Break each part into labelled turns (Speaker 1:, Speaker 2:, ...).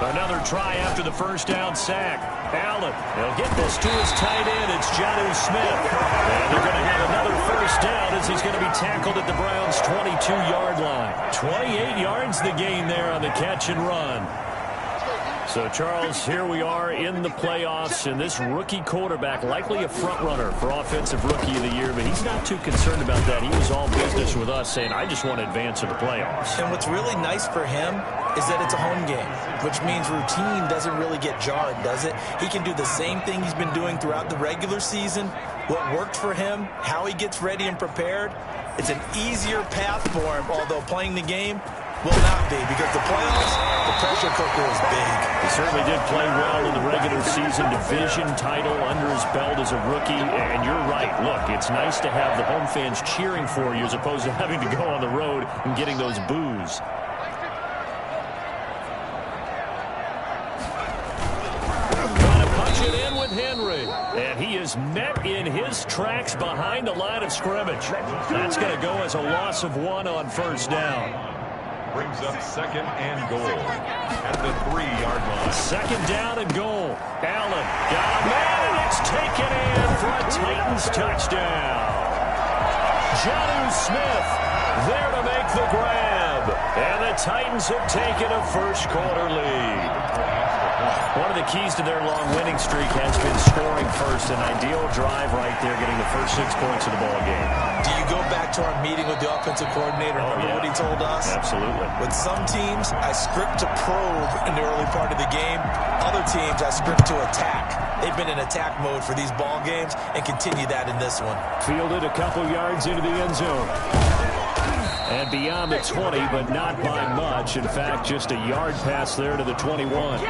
Speaker 1: Another try after the first down sack. Allen, he'll get this to his tight end. It's Jonnu Smith. And they're going to have another first down as he's going to be tackled at the Browns' 22-yard line. 28 yards the gain there on the catch and run. So, Charles, here we are in the playoffs, and this rookie quarterback, likely a front-runner for Offensive Rookie of the Year, but he's not too concerned about that. He was all business with us, saying, I just want to advance to the playoffs.
Speaker 2: And what's really nice for him is that it's a home game, which means routine doesn't really get jarred, does it? He can do the same thing he's been doing throughout the regular season. What worked for him, how he gets ready and prepared, it's an easier path for him, although playing the game will not be, because the playoffs, the pressure cooker is big.
Speaker 1: He certainly did play well in the regular season, division title under his belt as a rookie, and you're right. Look, it's nice to have the home fans cheering for you as opposed to having to go on the road and getting those boos. Trying to punch it in with Henry, and he is met in his tracks behind the line of scrimmage. That's going to go as a loss of 1 on first down.
Speaker 3: Brings up second and goal at the 3-yard line.
Speaker 1: Second down and goal. Allen got a man, and it's taken in for a Titans touchdown. Jonnu Smith there to make the grab. And the Titans have taken a first-quarter lead. One of the keys to their long winning streak has been scoring first. An ideal drive right there, getting the first 6 points of the ball game.
Speaker 2: Do you go back to our meeting with the offensive coordinator? Remember what he told us?
Speaker 1: Absolutely.
Speaker 2: With some teams, I script to probe in the early part of the game. Other teams, I script to attack. They've been in attack mode for these ball games and continue that in this one.
Speaker 1: Fielded a couple yards into the end zone. And beyond the 20, but not by much. In fact, just a yard pass there to the 21.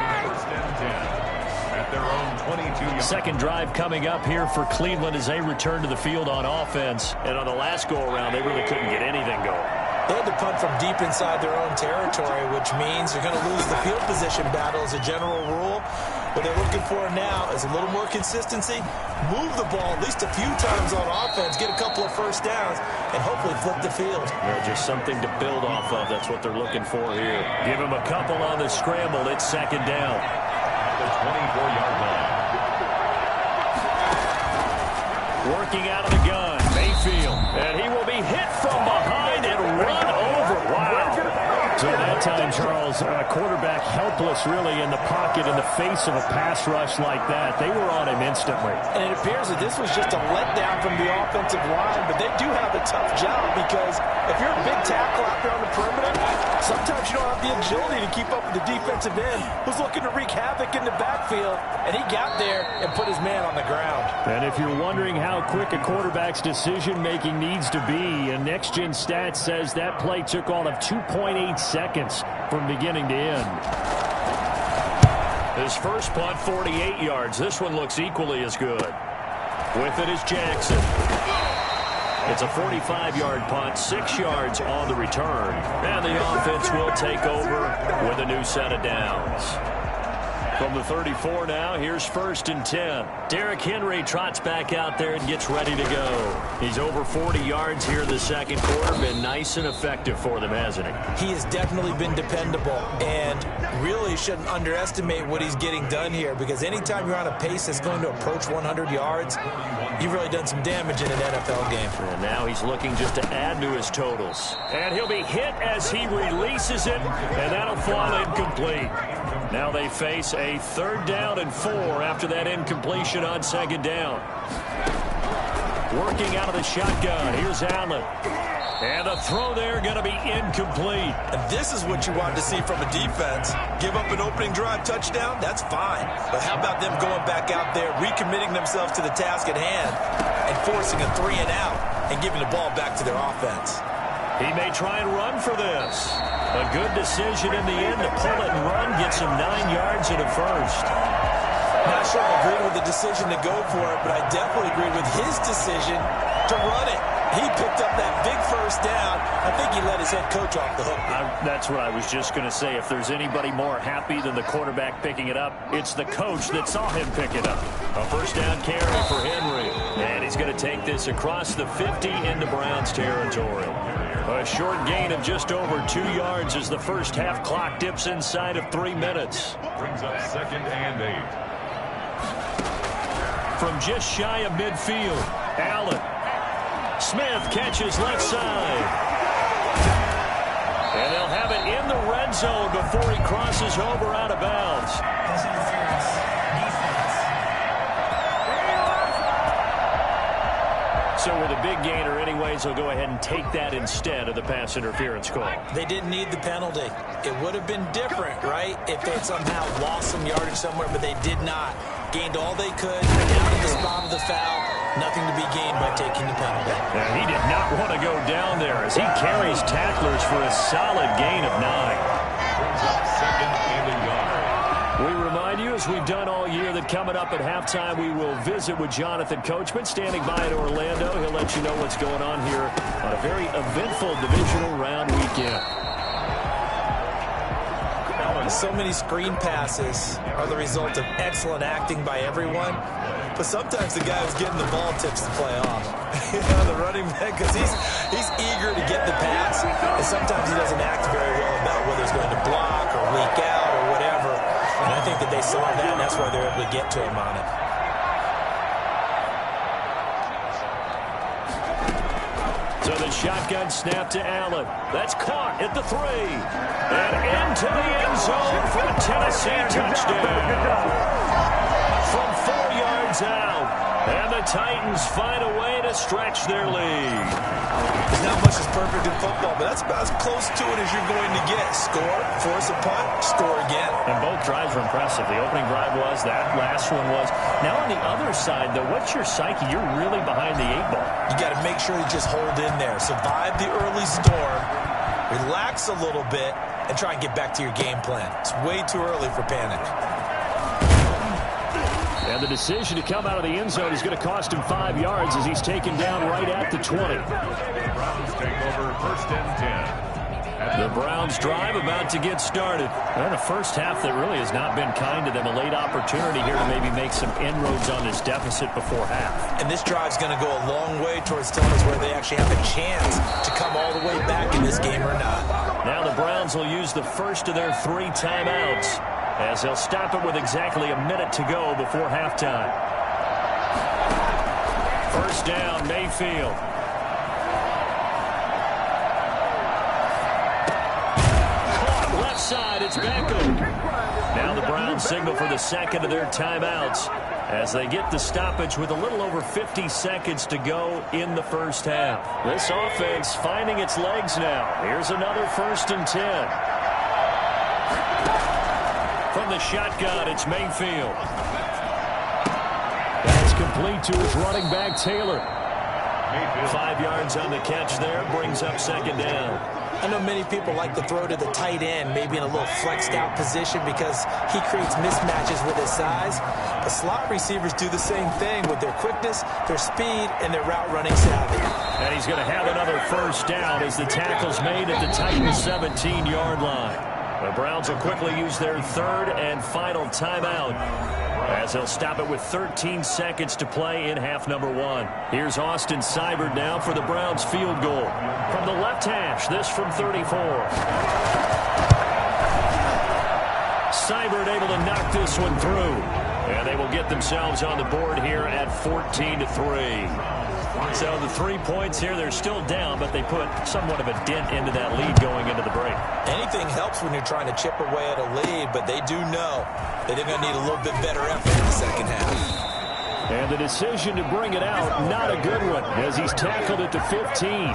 Speaker 3: At their own 22.
Speaker 1: Second drive coming up here for Cleveland as they return to the field on offense. And on the last go-around, they really couldn't get anything going.
Speaker 2: They had to punt from deep inside their own territory, which means they're going to lose the field position battle as a general rule. What they're looking for now is a little more consistency, move the ball at least a few times on offense, get a couple of first downs, and hopefully flip the field.
Speaker 1: Just something to build off of. That's what they're looking for here. Give them a couple on the scramble. It's second down.
Speaker 3: The 24-yard line.
Speaker 1: Working out of the gun, Mayfield. And he will be hit from behind and run over. Wow. So that time, Charles, quarterback helpless really in the pocket in the face of a pass rush like that. They were on him instantly.
Speaker 2: And it appears that this was just a letdown from the offensive line, but they do have a tough job because if you're a big tackle out there on the perimeter, sometimes you don't have the agility to keep up with the defensive end who's looking to wreak havoc in the backfield, and he got there and put his man on the ground.
Speaker 1: And if you're wondering how quick a quarterback's decision-making needs to be, a next-gen stat says that play took all of 2.8 seconds from beginning to end. His first punt, 48 yards. This one looks equally as good. With it is Jackson. It's a 45-yard punt, 6 yards on the return. And the offense will take over with a new set of downs. From the 34 now, here's 1st and 10. Derrick Henry trots back out there and gets ready to go. He's over 40 yards here in the second quarter. Been nice and effective for them, hasn't he?
Speaker 2: He has definitely been dependable, and really shouldn't underestimate what he's getting done here, because anytime you're on a pace that's going to approach 100 yards, you've really done some damage in an NFL game.
Speaker 1: And now he's looking just to add to his totals. And he'll be hit as he releases it, and that'll fall incomplete. Now they face a 3rd down and 4 after that incompletion on 2nd down. Working out of the shotgun. Here's Allen. And the throw there going to be incomplete.
Speaker 2: And this is what you want to see from a defense. Give up an opening drive touchdown, that's fine. But how about them going back out there, recommitting themselves to the task at hand, and forcing a 3 and out, and giving the ball back to their offense.
Speaker 1: He may try and run for this. A good decision in the end to pull it and run, gets him 9 yards and a first.
Speaker 2: Not sure I agree with the decision to go for it, but I definitely agree with his decision to run it.
Speaker 4: He picked up that big first down. I think he let his head coach off the hook.
Speaker 1: That's what I was just going to say. If there's anybody more happy than the quarterback picking it up, it's the coach that saw him pick it up. A first down carry for Henry. And he's going to take this across the 50 into Browns territory. A short gain of just over 2 yards as the first half clock dips inside of 3 minutes.
Speaker 3: Brings up 2nd and 8.
Speaker 1: From just shy of midfield, Allen. Smith catches left side. And they'll have it in the red zone before he crosses over out of bounds. So with a big gainer anyways, they'll go ahead and take that instead of the pass interference call.
Speaker 2: They didn't need the penalty. It would have been different, right, if they had somehow lost some yardage somewhere, but they did not. Gained all they could, down to the spot of the foul. Nothing to be gained by taking the penalty.
Speaker 1: And he did not want to go down there as he carries tacklers for a solid gain of 9.
Speaker 3: Brings up 2nd and a yard.
Speaker 1: We remind you, as we've done all year, that coming up at halftime, we will visit with Jonathan Coachman, standing by in Orlando. He'll let you know what's going on here on a very eventful divisional round weekend.
Speaker 2: So many screen passes are the result of excellent acting by everyone. But sometimes the guy who's getting the ball tips the play off. The running back, because he's eager to get the pass, and sometimes he doesn't act very well about whether he's going to block or leak out or whatever. And I think that they saw that, and that's why they're able to get to him on it.
Speaker 1: So the shotgun snap to Allen. That's caught at the 3. And into the end zone for a Tennessee touchdown. From 4 yards out. And the Titans find a way to stretch their lead.
Speaker 4: There's not much that's perfect in football, but that's about as close to it as you're going to get. Score, force a punt, score again.
Speaker 1: And both drives were impressive. The opening drive was, that last one was. Now on the other side, though, what's your psyche? You're really behind the 8 ball.
Speaker 2: You got to make sure you just hold in there. Survive the early storm, relax a little bit, and try and get back to your game plan. It's way too early for panic.
Speaker 1: And the decision to come out of the end zone is going to cost him 5 yards as he's taken down right at the 20.
Speaker 3: The Browns take over 1st and 10.
Speaker 1: The Browns drive about to get started. And a first half that really has not been kind to them. A late opportunity here to maybe make some inroads on this deficit before half.
Speaker 2: And this drive's going to go a long way towards telling us where they actually have a chance to come all the way back in this game or not.
Speaker 1: Now the Browns will use the first of their 3 timeouts, as they'll stop it with exactly a minute to go before halftime. First down, Mayfield. Caught left side, it's Beckham. Now the Browns signal for the second of their timeouts as they get the stoppage with a little over 50 seconds to go in the first half. This offense finding its legs now. Here's another 1st and 10. From the shotgun, it's Mayfield. That's complete to his running back, Taylor. 5 yards on the catch there, brings up 2nd down.
Speaker 2: I know many people like to throw to the tight end, maybe in a little flexed out position because he creates mismatches with his size. But slot receivers do the same thing with their quickness, their speed, and their route running savvy.
Speaker 1: And he's going to have another first down as the tackle's made at the Titans' 17-yard line. The Browns will quickly use their 3rd and final timeout as they'll stop it with 13 seconds to play in half number 1. Here's Austin Seibert now for the Browns field goal. From the left hash, this from 34. Seibert able to knock this one through. And they will get themselves on the board here at 14-3. So the 3 points here, they're still down, but they put somewhat of a dent into that lead going into the break.
Speaker 2: Anything helps when you're trying to chip away at a lead, but they do know that they're going to need a little bit better effort in the second half.
Speaker 1: And the decision to bring it out, not a good one, as he's tackled at the 15.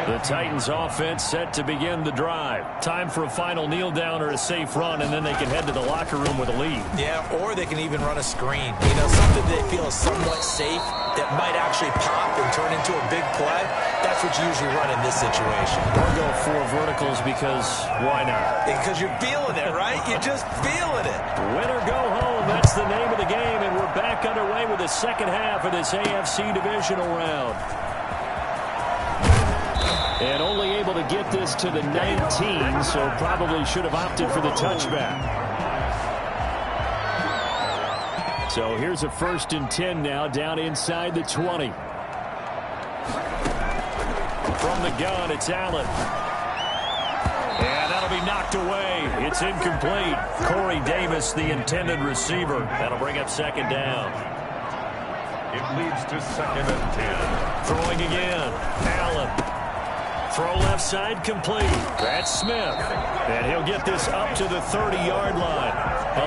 Speaker 1: The Titans offense set to begin the drive. Time for a final kneel down or a safe run, and then they can head to the locker room with a lead.
Speaker 2: Yeah, or they can even run a screen. You know, something they feel is somewhat safe that might actually pop and turn into a big play. That's what you usually run in this situation.
Speaker 1: Or go 4 verticals because why not?
Speaker 2: Because you're feeling it, right? You're just feeling it.
Speaker 1: Win or go home, that's the name of the game, and we're back underway with the second half of this AFC divisional round. And only able to get this to the 19, so probably should have opted for the touchback. So here's a 1st and 10 now, down inside the 20. From the gun, it's Allen. And that'll be knocked away. It's incomplete. Corey Davis, the intended receiver. That'll bring up 2nd down.
Speaker 3: It leads to 2nd and 10.
Speaker 1: Throwing again. Allen. Throw left side complete. That's Smith. And he'll get this up to the 30-yard line.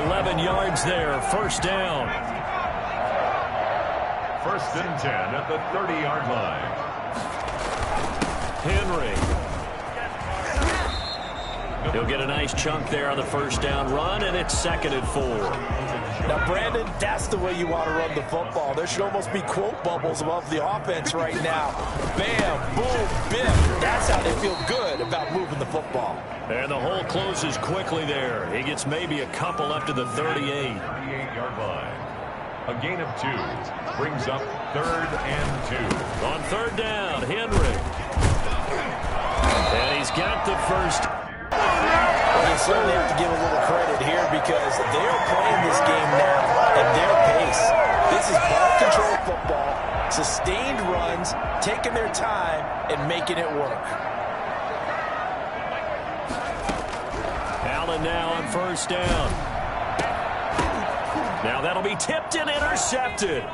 Speaker 1: 11 yards there. 1st down.
Speaker 3: 1st and 10 at the 30-yard line.
Speaker 1: Henry. He'll get a nice chunk there on the 1st down run, and it's 2nd and 4.
Speaker 4: Now, Brandon, that's the way you want to run the football. There should almost be quote bubbles above the offense right now. Bam, boom, biff. That's how they feel good about moving the football.
Speaker 1: And the hole closes quickly there. He gets maybe a couple up to the 38.
Speaker 3: 38-yard line. A gain of 2 brings up 3rd and 2.
Speaker 1: On 3rd down, Henry. And he's got the first.
Speaker 4: Well, you certainly have to give a little credit here because they're playing this game now at their pace. This is ball control football, sustained runs, taking their time, and making it work.
Speaker 1: Allen now on 1st down. Now that'll be tipped and intercepted.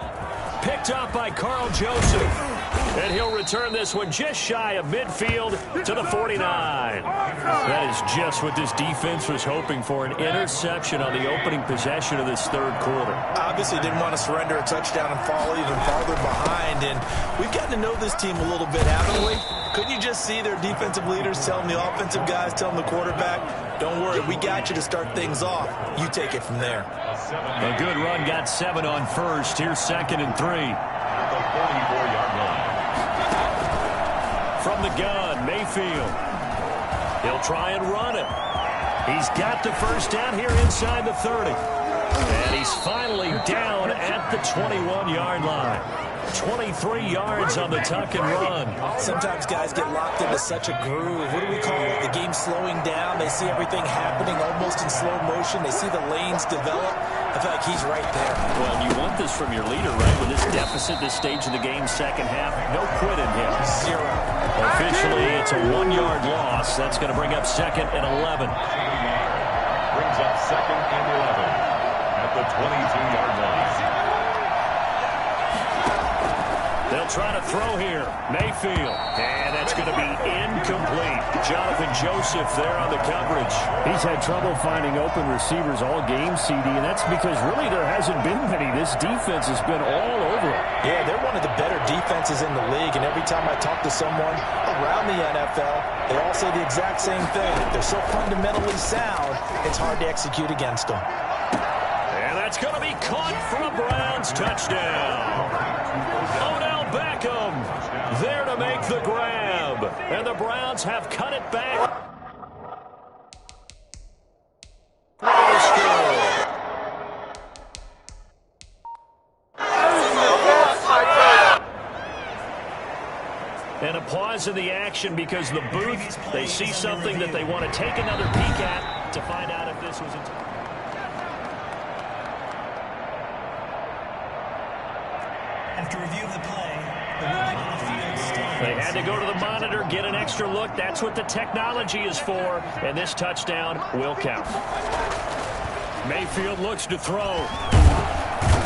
Speaker 1: Picked up by Carl Joseph. And he'll return this one just shy of midfield to the 49. That is just what this defense was hoping for, an interception on the opening possession of this 3rd quarter.
Speaker 4: Obviously didn't want to surrender a touchdown and fall even farther behind. And we've gotten to know this team a little bit, haven't we? Couldn't you just see their defensive leaders telling the offensive guys, telling the quarterback, don't worry, we got you to start things off. You take it from there.
Speaker 1: A good run, got 7 on 1st. Here's 2nd and 3.
Speaker 3: At the 44-yard line.
Speaker 1: From the gun, Mayfield. He'll try and run it. He's got the 1st down here inside the 30. And he's finally down at the 21-yard line. 23 yards on the tuck and run.
Speaker 4: Sometimes guys get locked into such a groove. What do we call it? The game slowing down. They see everything happening almost in slow motion. They see the lanes develop. I feel like he's right there.
Speaker 1: Well, you want this from your leader, right? With this deficit, this stage of the game, 2nd half, no quit in him.
Speaker 4: 0.
Speaker 1: Officially, it's a 1-yard loss. That's going to bring up 2nd and 11.
Speaker 3: Brings up 2nd and 11 at the 22-yard line.
Speaker 1: They'll try to throw here. Mayfield. And that's going to be incomplete. Jonathan Joseph there on the coverage. He's had trouble finding open receivers all game, CD, and that's because really there hasn't been many. This defense has been all over it.
Speaker 4: Yeah, they're one of the better defenses in the league, and every time I talk to someone around the NFL, they all say the exact same thing. They're so fundamentally sound, it's hard to execute against them.
Speaker 1: And that's going to be caught for a Browns touchdown. Odell Beckham there to make the grab. And the Browns have cut it back. And a pause in the action because the booth, they see something that they want to take another peek at to find out if this was a...
Speaker 5: After review of the play, the ruling on the field stands.
Speaker 1: They had to go to the monitor, get an extra look. That's what the technology is for, and this touchdown will count. Mayfield looks to throw,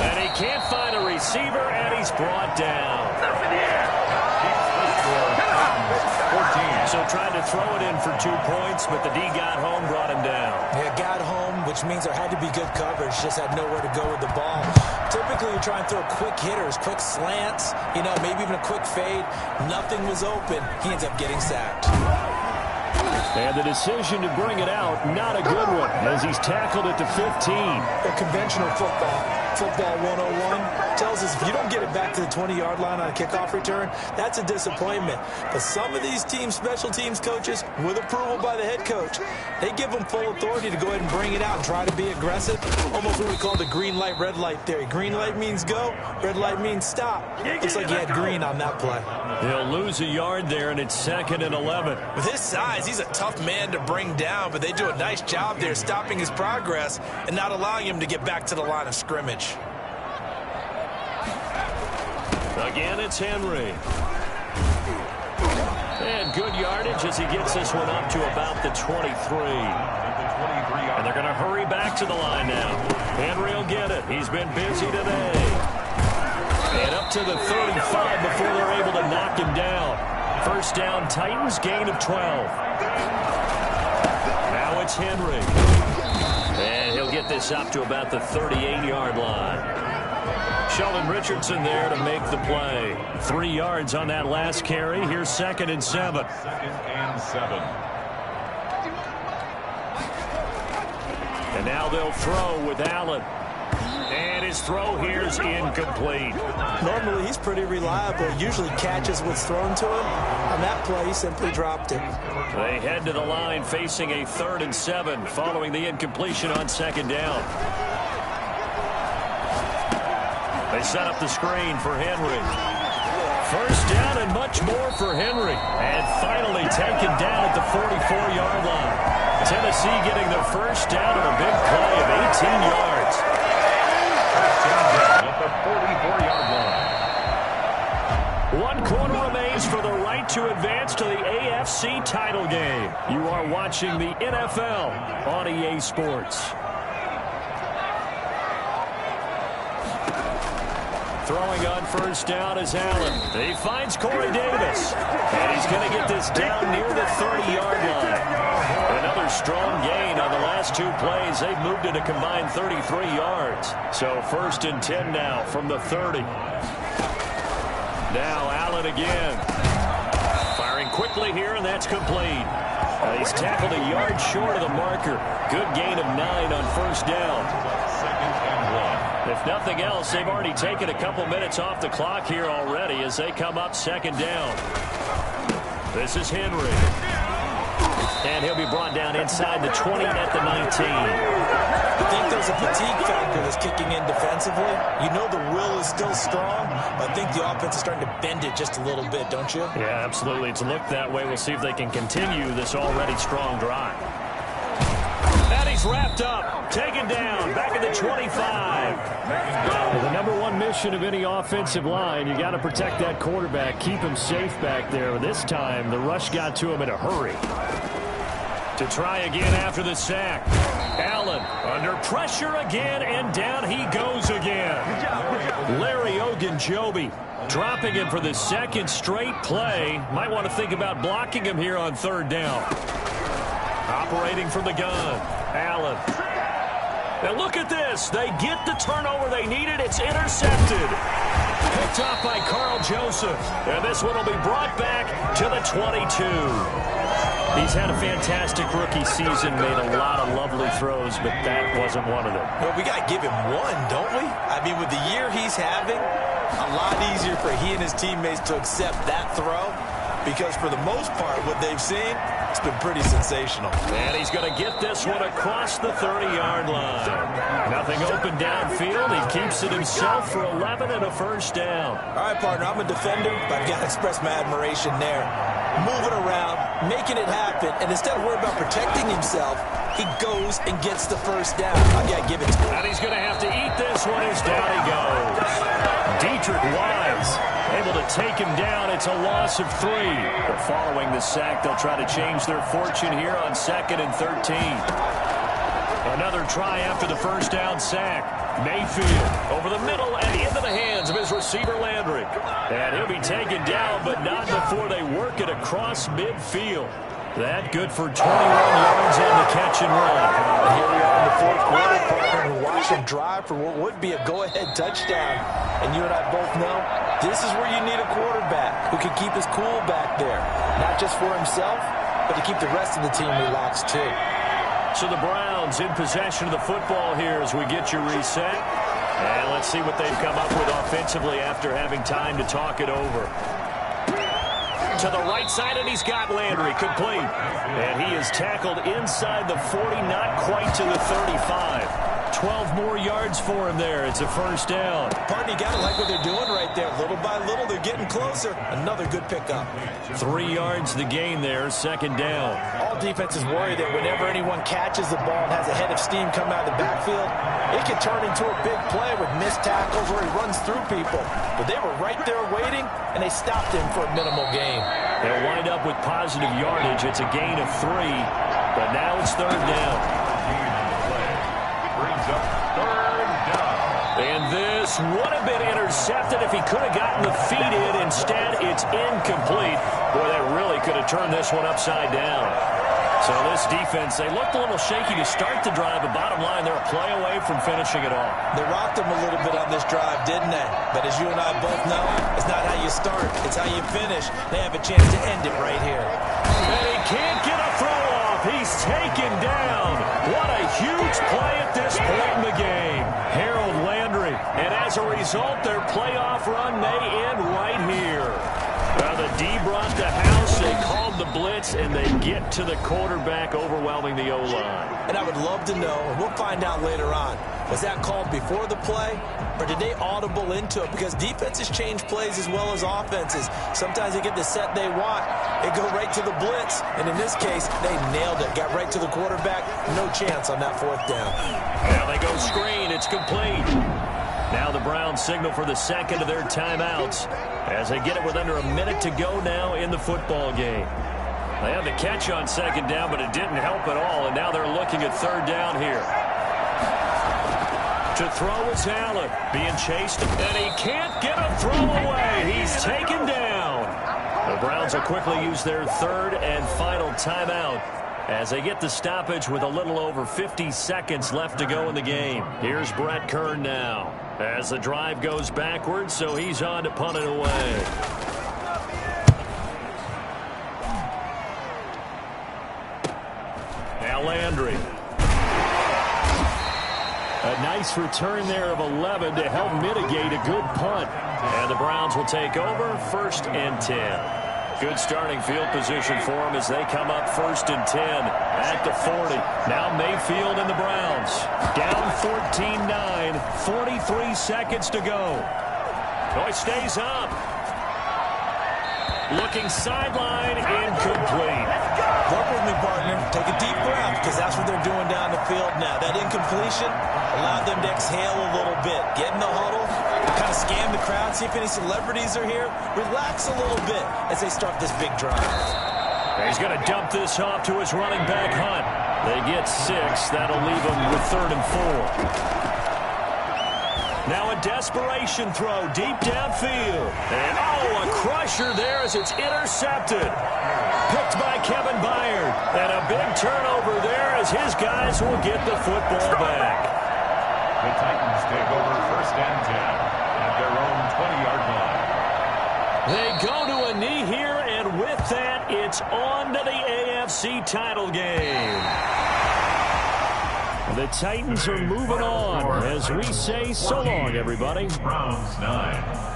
Speaker 1: and he can't find a receiver, and he's brought down. 14. So tried to throw it in for 2 points, but the D got home, brought him down.
Speaker 2: Yeah, got home, which means there had to be good coverage. Just had nowhere to go with the ball. Typically, you try and throw quick hitters, quick slants, you know, maybe even a quick fade. Nothing was open. He ends up getting sacked.
Speaker 1: And the decision to bring it out, not a good one, as he's tackled at the 15.
Speaker 2: A conventional football 101. tells us if you don't get it back to the 20-yard line on a kickoff return, that's a disappointment. But some of these special teams coaches, with approval by the head coach, they give them full authority to go ahead and bring it out and try to be aggressive. Almost what we call the green light, red light theory. Green light means go, red light means stop. Looks like he had green on that play.
Speaker 1: He'll lose a yard there, and it's 2nd and 11.
Speaker 2: With his size, he's a tough man to bring down, but they do a nice job there stopping his progress and not allowing him to get back to the line of scrimmage.
Speaker 1: Again, it's Henry. And good yardage as he gets this one up to about the 23. And they're going to hurry back to the line now. Henry will get it. He's been busy today. And up to the 35 before they're able to knock him down. First down, Titans, gain of 12. Now it's Henry. And he'll get this up to about the 38-yard line. Sheldon Richardson there to make the play. 3 yards on that last carry. Here's 2nd and 7.
Speaker 3: 2nd and 7.
Speaker 1: And now they'll throw with Allen. And his throw here is incomplete.
Speaker 2: Normally, he's pretty reliable. Usually catches what's thrown to him. On that play, he simply dropped it.
Speaker 1: They head to the line facing a 3rd and 7 following the incompletion on 2nd down. They set up the screen for Henry. First down and much more for Henry. And finally taken down at the 44-yard line. Tennessee getting their first down on a big play of 18 yards.
Speaker 3: At the 44-yard line.
Speaker 1: 1 quarter remains for the right to advance to the AFC title game. You are watching the NFL on EA Sports. Throwing on first down is Allen. He finds Corey Davis. And he's going to get this down near the 30-yard line. Another strong gain on the last 2 plays. They've moved it a combined 33 yards. So 1st and 10 now from the 30. Now Allen again. Firing quickly here, and that's complete. He's tackled a yard short of the marker. Good gain of 9 on first down.
Speaker 3: 2nd and 1.
Speaker 1: If nothing else, they've already taken a couple minutes off the clock here already as they come up 2nd down. This is Henry. And he'll be brought down inside the 20 at the 19.
Speaker 2: I think there's a fatigue factor that's kicking in defensively. You know the will is still strong, but I think the offense is starting to bend it just a little bit, don't you?
Speaker 1: Yeah, absolutely. It's looked that way. We'll see if they can continue this already strong drive. And he's wrapped up, taken down, back at the 25. Well, the #1 mission of any offensive line, you got to protect that quarterback, keep him safe back there. This time, the rush got to him in a hurry. To try again after the sack. Allen under pressure again, and down he goes again. Larry Ogunjobi dropping him for the 2nd straight play. Might want to think about blocking him here on 3rd down. Operating from the gun. Allen. Now look at this. They get the turnover they needed. It's intercepted. Picked off by Carl Joseph. And this one will be brought back to the 22. He's had a fantastic rookie season, made a lot of lovely throws, but that wasn't one of them.
Speaker 2: Well, we got to give him one, don't we? I mean, with the year he's having, a lot easier for he and his teammates to accept that throw because for the most part, what they've seen, it's been pretty sensational.
Speaker 1: And he's going to get this one across the 30-yard line. Nothing open downfield. He keeps it himself for 11 and a first down.
Speaker 2: All right, partner, I'm a defender, but I've got to express my admiration there. Moving around, making it happen, and instead of worrying about protecting himself, he goes and gets the first down. I've got to give it to him.
Speaker 1: And he's going to have to eat this one as down he goes. Dietrich Wise able to take him down. It's a loss of 3. But following the sack, they'll try to change their fortune here on 2nd and 13. Another try after the first down sack. Mayfield over the middle and into the hands of his receiver Landry. And he'll be taken down, but not before they work it across midfield. That good for 21 yards and the catch and run.
Speaker 2: Here we are in the 4th quarter, partner, and watch him drive for what would be a go-ahead touchdown. And you and I both know this is where you need a quarterback who can keep his cool back there. Not just for himself, but to keep the rest of the team relaxed too.
Speaker 1: So the Browns in possession of the football here as we get your reset. And let's see what they've come up with offensively after having time to talk it over. To the right side, and he's got Landry complete. And he is tackled inside the 40, not quite to the 35. 12 more yards for him there. It's a first down.
Speaker 4: Partner, you got to like what they're doing right there. Little by little, they're getting closer. Another good pickup.
Speaker 1: 3 yards the gain there, second down.
Speaker 4: All defenses worry that whenever anyone catches the ball and has a head of steam come out of the backfield, it can turn into a big play with missed tackles where he runs through people. But they were right there waiting, and they stopped him for a minimal gain.
Speaker 1: They'll wind up with positive yardage. It's a gain of 3, but now it's third down.
Speaker 3: Brings up third down.
Speaker 1: And this would have been intercepted if he could have gotten the feet in. Instead, it's incomplete. Boy, they really could have turned this one upside down. So this defense, they looked a little shaky to start the drive, but bottom line, they're a play away from finishing it off.
Speaker 4: They rocked him a little bit on this drive, didn't they? But as you and I both know, it's not how you start, it's how you finish. They have a chance to end it right here.
Speaker 1: And he can't get a throw off. He's taken down. What a huge play at this point in the game. Harold Landry. And as a result, their playoff run may end right here. The D brought the house. They called the blitz, and they get to the quarterback, overwhelming the O-line.
Speaker 4: And I would love to know, and we'll find out later on, was that called before the play, or did they audible into it? Because defenses change plays as well as offenses. Sometimes they get the set they want. They go right to the blitz, and in this case, they nailed it. Got right to the quarterback. No chance on that fourth down.
Speaker 1: Now they go screen. It's complete. Now the Browns signal for the second of their timeouts as they get it with under a minute to go now in the football game. They had the catch on second down, but it didn't help at all, and now they're looking at third down here. To throw is Allen, being chased, and he can't get a throw away. He's taken down. The Browns will quickly use their third and final timeout as they get the stoppage with a little over 50 seconds left to go in the game. Here's Brett Kern now as the drive goes backwards, so he's on to punt it away. Now Landry. A nice return there of 11 to help mitigate a good punt. And the Browns will take over, 1st and 10. Good starting field position for them as they come up 1st and 10 at the 40. Now Mayfield and the Browns. Down 14-9, 43 seconds to go. Oh, he stays up. Looking sideline, incomplete.
Speaker 4: Work with me, partner. Take a deep breath, because that's what they're doing down the field now. That incompletion allowed them to exhale a little bit. Get in the huddle, kind of scan the crowd, see if any celebrities are here. Relax a little bit as they start this big drive.
Speaker 1: He's going to dump this off to his running back, Hunt. They get 6. That'll leave them with 3rd and 4. Now a desperation throw deep downfield. And, a crusher there as it's intercepted. Picked by Kevin Byard. And a big turnover there as his guys will get the football back.
Speaker 3: The Titans take over 1st and 10 at their own 20-yard line.
Speaker 1: They go to a knee here, and with that, it's on to the AFC title game. The Titans are moving on as we say so long, everybody.
Speaker 3: Browns 9.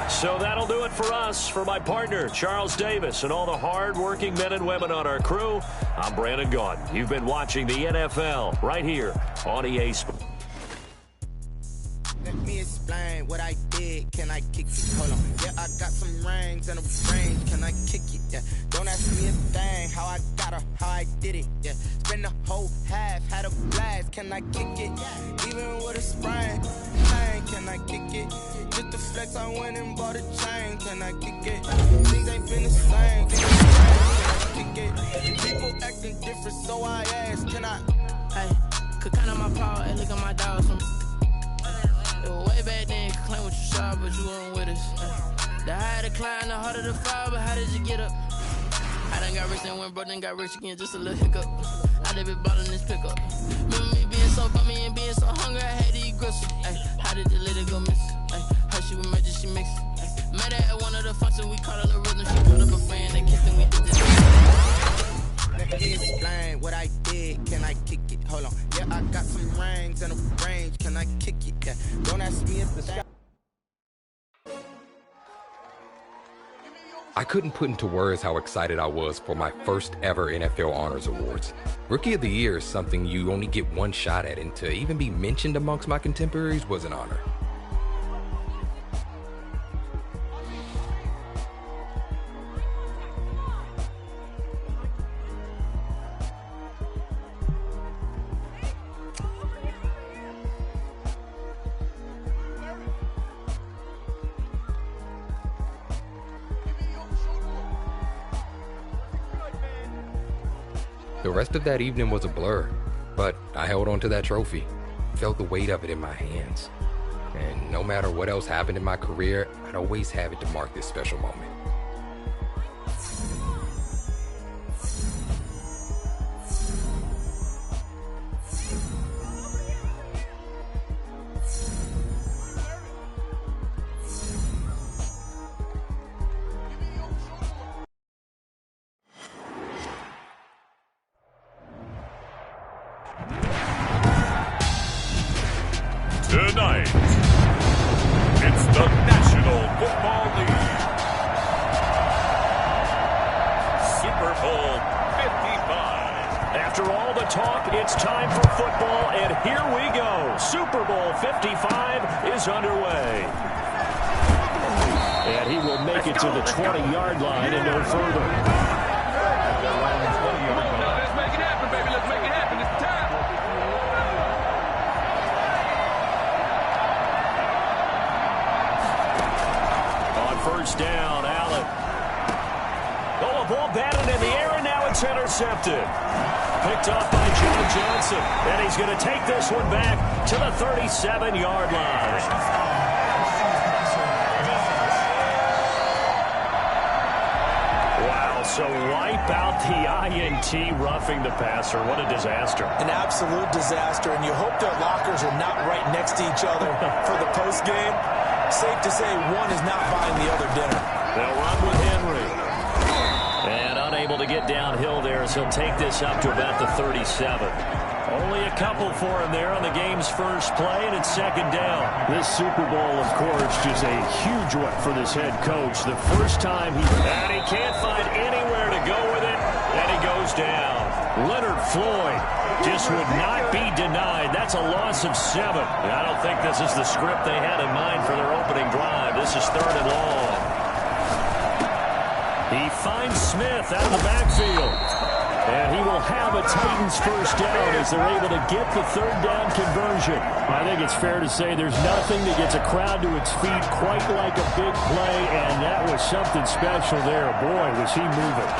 Speaker 1: So that'll do it for us. For my partner, Charles Davis, and all the hard-working men and women on our crew, I'm Brandon Gaudin. You've been watching the NFL right here on EA Sports.
Speaker 6: Let me explain what I did. Can I kick it? Hold on. Yeah, I got some rings and a range. Can I kick it? Yeah. Don't ask me a thing. How I got her, how I did it. Yeah. Spend the whole half, had a blast. Can I kick it? Even with a sprain. Can I kick it? Just the flex, I went and bought a chain. Can I kick it? Things ain't been the same. Can I kick it? People acting different, so I asked, can I?
Speaker 7: Hey, could count on my power and look at my dogs. Way back then, you could claim what you saw, but you weren't with us. The higher the climb, the harder the fall, but how did you get up? I done got rich and went broke, then got rich again, just a little hiccup. I done been ballin' this pickup. Remember me being so about me and being so hungry, I had to eat gristle. Ay, how did the lady go miss? Ay, how she was magic, she mixed. Met her at one of the functions, we caught her the rhythm. She called up a friend, they kissed and we did this.
Speaker 6: Let me explain what I did. Can I kick it? Hold on. Yeah, I got some rings and a range. Can I kick it? Yeah. Don't ask me if the sky.
Speaker 8: I couldn't put into words how excited I was for my first ever NFL Honors Awards. Rookie of the Year is something you only get one shot at, and to even be mentioned amongst my contemporaries was an honor. The rest of that evening was a blur, but I held on to that trophy, felt the weight of it in my hands. And no matter what else happened in my career, I'd always have it to mark this special moment.
Speaker 3: Tonight, it's the National Football League Super Bowl 55.
Speaker 1: After all the talk, it's time for football, and here we go. Super Bowl 55 is underway. And he will make it to the 20-yard line and no further.
Speaker 9: Let's make it happen, baby. Let's make it happen. It's time.
Speaker 1: First down, Allen. Oh, a ball batted in the air, and now it's intercepted. Picked off by John Johnson. And he's going to take this one back to the 37-yard line. Wow, so wipe out the INT, roughing the passer. What a disaster.
Speaker 4: An absolute disaster, and you hope their lockers are not right next to each other for the postgame. Safe to say one is not buying the other dinner.
Speaker 1: They'll run with Henry. And unable to get downhill there as he'll take this up to about the 37. Only a couple for him there on the game's first play, and it's second down. This Super Bowl, of course, just a huge one for this head coach. The first time and he can't find anywhere to go with it, and he goes down. Leonard Floyd just would not be denied. That's a loss of 7. I don't think this is the script they had in mind for their opening drive. This is third and long. He finds Smith out of the backfield. And he will have a Titans first down as they're able to get the third down conversion. I think it's fair to say there's nothing that gets a crowd to its feet quite like a big play, and that was something special there. Boy, was he moving.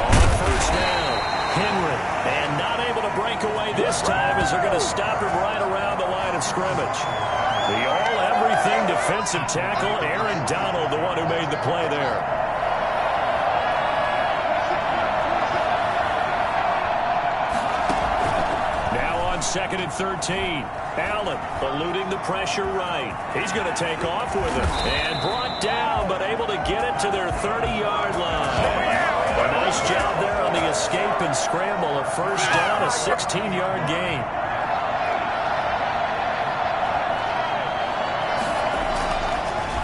Speaker 1: On first down, Henry. And not able to break away this time as they're going to stop him right around the line of scrimmage. The all-everything defensive tackle, Aaron Donald, the one who made the play there. Second and 13. Allen eluding the pressure right. He's going to take off with it. And brought down, but able to get it to their 30-yard line. A nice job there on the escape and scramble. A first down, a 16-yard gain.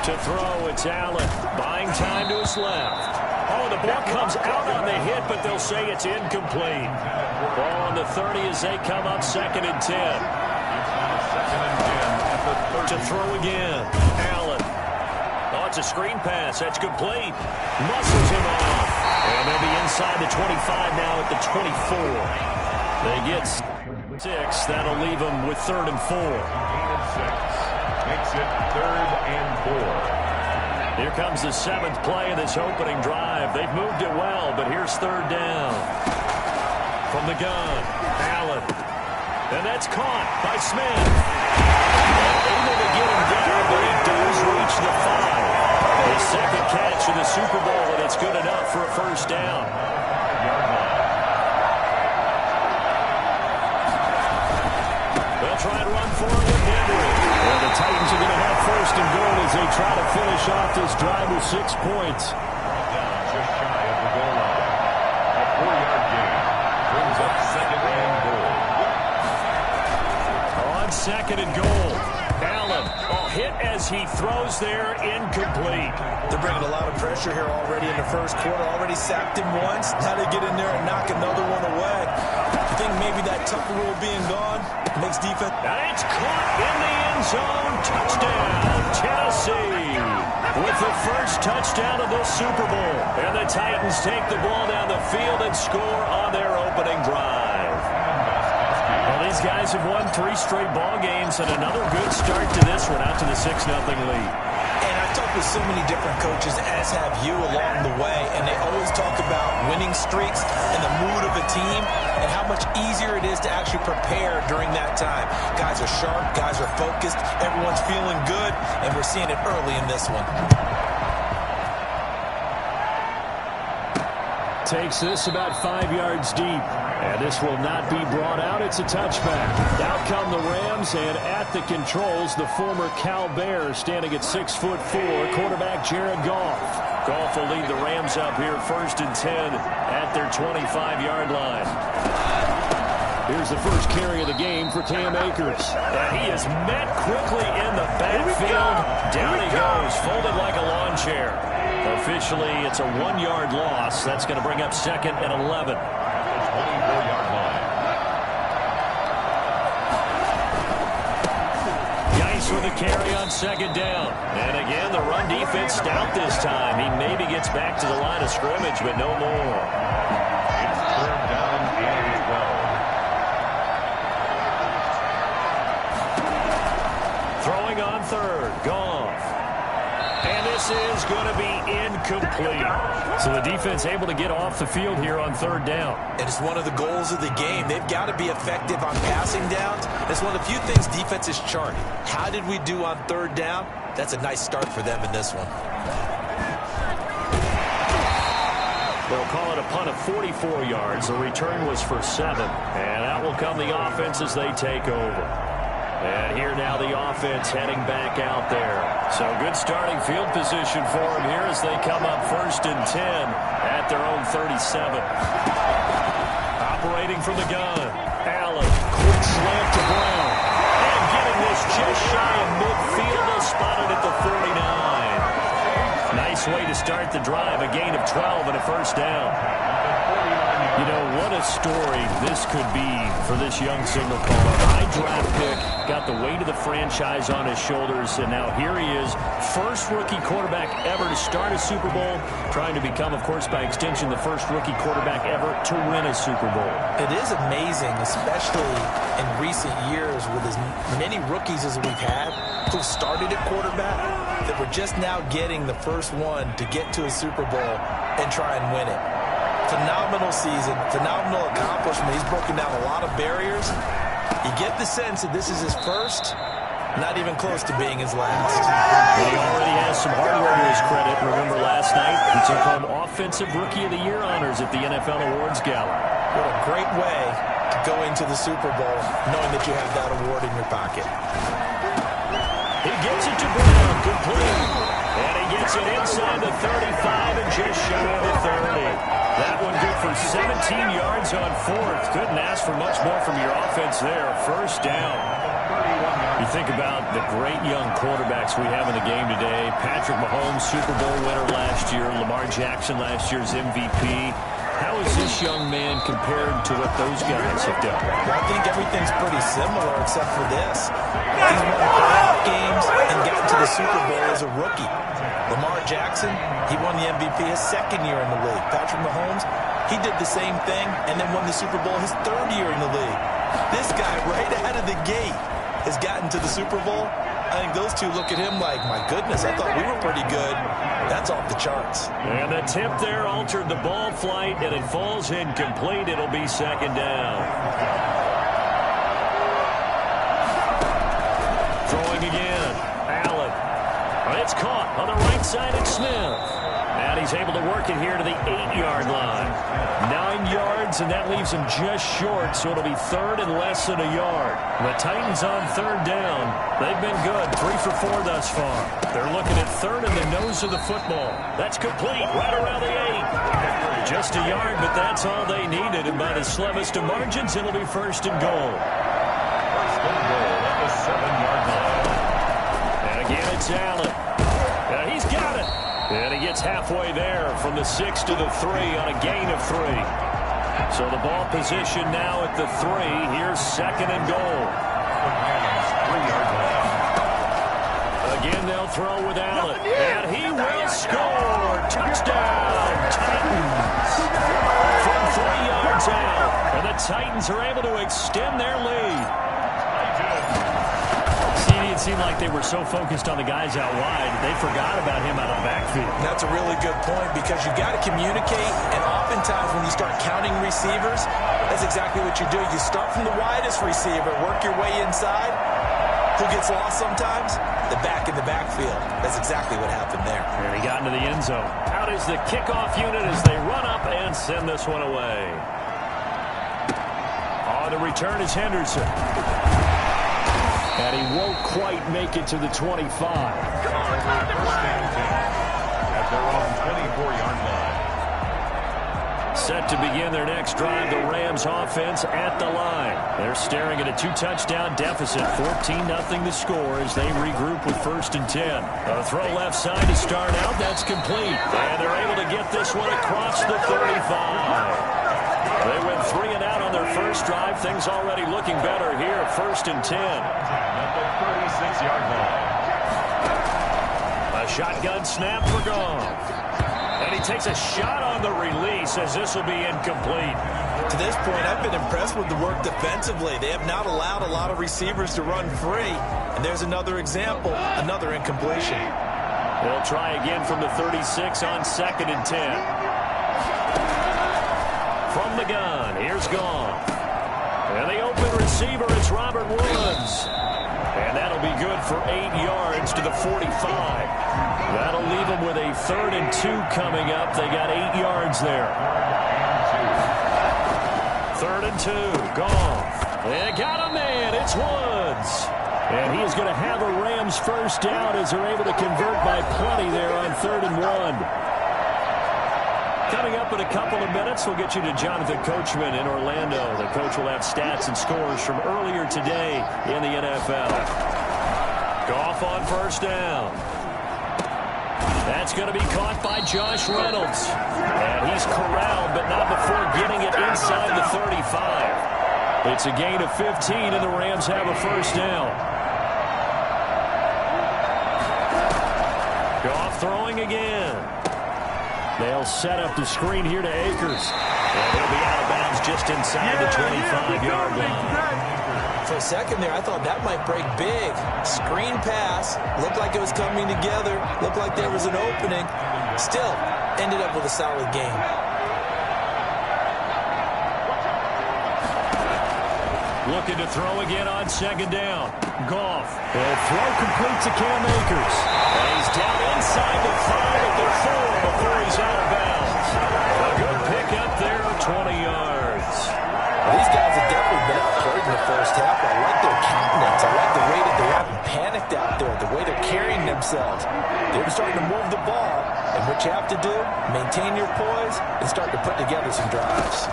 Speaker 1: To throw, it's Allen. Buying time to his left. Oh, the ball comes out on the hit, but they'll say it's incomplete. Ball on the 30 as they come up second and 10. To throw again. Allen. Oh, it's a screen pass. That's complete. Muscles him off. And they'll be inside the 25 now at the 24. They get 6. That'll leave them with third and 4.
Speaker 3: Makes it third and 4.
Speaker 1: Here comes the 7th play of this opening drive. They've moved it well, but here's third down. From the gun, Allen. And that's caught by Smith. Able to get him down, but he does reach the 5. His second catch in the Super Bowl, and it's good enough for a first down. for him with Henry. And the Titans are going to have first and goal as they try to finish off this drive with 6 points.
Speaker 3: Down just shy of the goal line. A 4-yard gain brings up second and goal.
Speaker 1: On second and goal, Allen hit as he throws there, incomplete.
Speaker 4: They're bringing a lot of pressure here already in the first quarter. Already sacked him once. Now they get in there and knock another one away. I think maybe that Tucker rule being gone makes defense.
Speaker 1: And it's caught in the end zone. Touchdown, Tennessee. With the first touchdown of this Super Bowl. And the Titans take the ball down the field and score on their opening drive. Well, these guys have won 3 straight ball games and another good start to this one out to the 6-0 lead.
Speaker 4: And I've talked with so many different coaches, as have you along the way, and they always talk about winning streaks and the mood of a team and how much easier it is to actually prepare during that time. Guys are sharp, guys are focused, everyone's feeling good, and we're seeing it early in this one.
Speaker 1: Takes this about 5 yards deep. And this will not be brought out. It's a touchback. Out come the Rams, and at the controls, the former Cal Bear standing at 6'4", quarterback Jared Goff. Goff will lead the Rams up here first and 10 at their 25-yard line. Here's the first carry of the game for Cam Akers. And he is met quickly in the backfield. Down he goes, folded like a lawn chair. Officially, it's a 1-yard loss. That's going to bring up second and 11.
Speaker 3: 24-yard line.
Speaker 1: Geis with a carry on second down. And again, the run defense stout this time. He maybe gets back to the line of scrimmage, but no more.
Speaker 3: It's third down and 12.
Speaker 1: Throwing on third, Goff. And this is going to be incomplete. So the defense able to get off the field here on third down.
Speaker 4: And it's one of the goals of the game. They've got to be effective on passing downs. It's one of the few things defenses chart. How did we do on third down? That's a nice start for them in this one.
Speaker 1: They'll call it a punt of 44 yards. The return was for 7. And out will come the offense as they take over. And here now the offense heading back out there. So good starting field position for them here as they come up first and 10 at their own 37. Operating from the gun. Allen, quick slant to Brown. And getting this just shy of midfield. They'll spot it at the 49. Nice way to start the drive. A gain of 12 and a first down. You know, what a story this could be for this young signal caller. High draft pick, got the weight of the franchise on his shoulders, and now here he is, first rookie quarterback ever to start a Super Bowl, trying to become, of course, by extension, the first rookie quarterback ever to win a Super Bowl.
Speaker 4: It is amazing, especially in recent years with as many rookies as we've had who started at quarterback, that we're just now getting the first one to get to a Super Bowl and try and win it. Phenomenal season, phenomenal accomplishment. He's broken down a lot of barriers. You get the sense that this is his first, not even close to being his last.
Speaker 1: And he already has some hardware to his credit. Remember last night, he took home Offensive Rookie of the Year honors at the NFL Awards Gala.
Speaker 4: What a great way to go into the Super Bowl, knowing that you have that award in your pocket.
Speaker 1: He gets it to Brown, complete. And he gets it inside the 35 and just shy of the 30. That one good for 17 yards on fourth. Couldn't ask for much more from your offense there. First down. You think about the great young quarterbacks we have in the game today. Patrick Mahomes, Super Bowl winner last year. Lamar Jackson, last year's MVP. How is this young man compared to what those guys have done?
Speaker 4: Well, I think everything's pretty similar except for this. He's won playoff games and gotten to the Super Bowl as a rookie. Lamar Jackson, he won the MVP his second year in the league. Patrick Mahomes, he did the same thing and then won the Super Bowl his third year in the league. This guy right out of the gate has gotten to the Super Bowl. I think those two look at him like, my goodness, I thought we were pretty good. That's off the charts.
Speaker 1: And the tip there altered the ball flight, and it falls incomplete. It'll be second down. Throwing again. Allen. It's caught on the right side. It's Smith. And he's able to work it here to the 8-yard line. 9 yards, and that leaves him just short, so it'll be third and less than a yard. The Titans on third down. They've been good, 3 for 4 thus far. They're looking at third in the nose of the football. That's complete, right around the 8. Just a yard, but that's all they needed, and by the slimmest of margins, it'll be first and goal.
Speaker 3: First and goal at the 7-yard line.
Speaker 1: And again, it's Allen. He's got it. And he gets halfway there from the 6 to the 3 on a gain of 3. So the ball position now at the 3. Here's second and goal.
Speaker 3: 3-yard line.
Speaker 1: Again, they'll throw with Allen. And he will score. Touchdown, Titans. From 3 yards out. And the Titans are able to extend their lead. It seemed like they were so focused on the guys out wide, they forgot about him out of the backfield.
Speaker 4: That's a really good point because you've got to communicate, and oftentimes when you start counting receivers, that's exactly what you do. You start from the widest receiver, work your way inside. Who gets lost sometimes? The back in the backfield. That's exactly what happened there.
Speaker 1: And he got into the end zone. Out is the kickoff unit as they run up and send this one away. On the return is Henderson. And he won't quite make it to the 25.
Speaker 3: First and 10 at their own 24-yard line.
Speaker 1: Set to begin their next drive, the Rams offense at the line. They're staring at a 2-touchdown deficit, 14-0 the score as they regroup with first and 10. A throw left side to start out, that's complete. And they're able to get this one across the 35. They went 3 and out on their first drive. Things already looking better here. First and 10.
Speaker 3: At the 36-yard line.
Speaker 1: A shotgun snap for Goff. And he takes a shot on the release as this will be incomplete.
Speaker 4: To this point, I've been impressed with the work defensively. They have not allowed a lot of receivers to run free. And there's another example, another incompletion.
Speaker 1: They'll try again from the 36 on second and 10. From the gun, here's Goff. And the open receiver is Robert Woods. And that'll be good for 8 yards to the 45. That'll leave them with a 3rd and 2 coming up. They got 8 yards there. 3rd and 2, Goff. They got a man, it's Woods. And he is going to have a Rams first down as they're able to convert by plenty there on 3rd and 1. Coming up in a couple of minutes, we'll get you to Jonathan Coachman in Orlando. The coach will have stats and scores from earlier today in the NFL. Goff on first down. That's going to be caught by Josh Reynolds. And he's corralled, but not before getting it inside the 35. It's a gain of 15, and the Rams have a first down. Goff throwing again. They'll set up the screen here to Akers. And he'll be out of bounds just inside the 25-yard line.
Speaker 4: For a second there, I thought that might break big. Screen pass. Looked like it was coming together. Looked like there was an opening. Still, ended up with a solid game.
Speaker 1: Looking to throw again on second down. Goff. They'll throw complete to Cam Akers. And he's down inside the 5 at the 4 before he's out of bounds. A good pickup there of 20 yards.
Speaker 4: Well, these guys have definitely been outplayed in the first half. I like their countenance. I like the way that they haven't panicked out there, the way they're carrying themselves. They're starting to move the ball. And what you have to do, maintain your poise and start to put together some drives.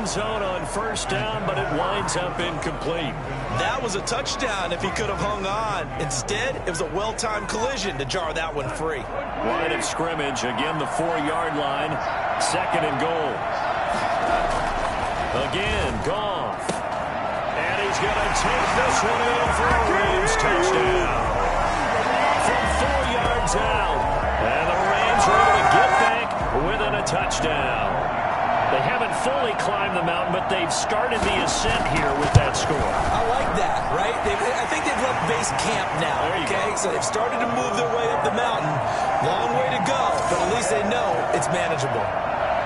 Speaker 1: Zone on first down, but it winds up incomplete.
Speaker 4: That was a touchdown if he could have hung on. Instead, it was a well-timed collision to jar that one free.
Speaker 1: Line of scrimmage, again the 4-yard line, second and goal. Again, Goff. And he's going to take this one in for a Rams touchdown. From 4 yards out. And the Rams are able to get back within a touchdown. They haven't fully climbed the mountain, but they've started the ascent here with that score.
Speaker 4: I like that, right? I think they've left base camp now, okay? So they've started to move their way up the mountain. Long way to go, but at least they know it's manageable.